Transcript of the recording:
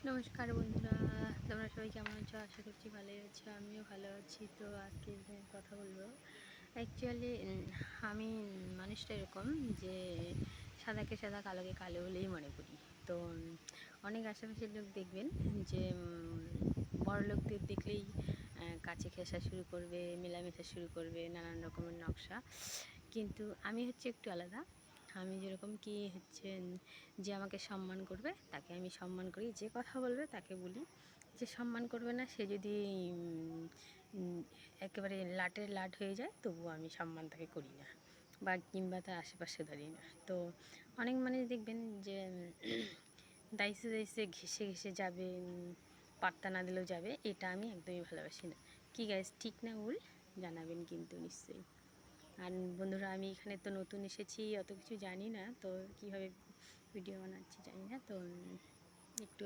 নমস্কার বন্ধুরা, তোমরা সবাই কেমন আছো? আশা করছি ভালোই আছো, আমিও ভালো আছি। তো আজকে কথা বলবো অ্যাকচুয়ালি আমি মানুষটা এরকম যে সাদাকে সাদা কালোকে কালো বলেই মনে করি। তো অনেক আশেপাশের লোক দেখবেন যে বড় লোকদের দেখলেই কাছে ঘেঁষা শুরু করবে, মেলামেশা শুরু করবে, নানান রকমের নকশা। কিন্তু আমি হচ্ছে একটু আলাদা। আমি যেরকম কি হচ্ছে, যে আমাকে সম্মান করবে তাকে আমি সম্মান করি, যে কথা বলবে তাকে বলি। যে সম্মান করবে না সে যদি একেবারে লাটের লাট হয়ে যায় তবুও আমি সম্মান তাকে করি না, বা কিংবা তার আশেপাশে দাঁড়িয়ে না। তো অনেক মানুষ দেখবেন যে দাইসে দাইসে ঘেঁষে ঘেঁষে যাবে, পাত্তা না দিলেও যাবে। এটা আমি একদমই ভালোবাসি না। কি গাইস, ঠিক না ভুল জানাবেন কিন্তু নিশ্চয়ই। আর বন্ধুরা, আমি এখানে তো নতুন এসেছি, অত কিছু জানি না, তো কীভাবে ভিডিও বানাচ্ছি জানি না। তো একটু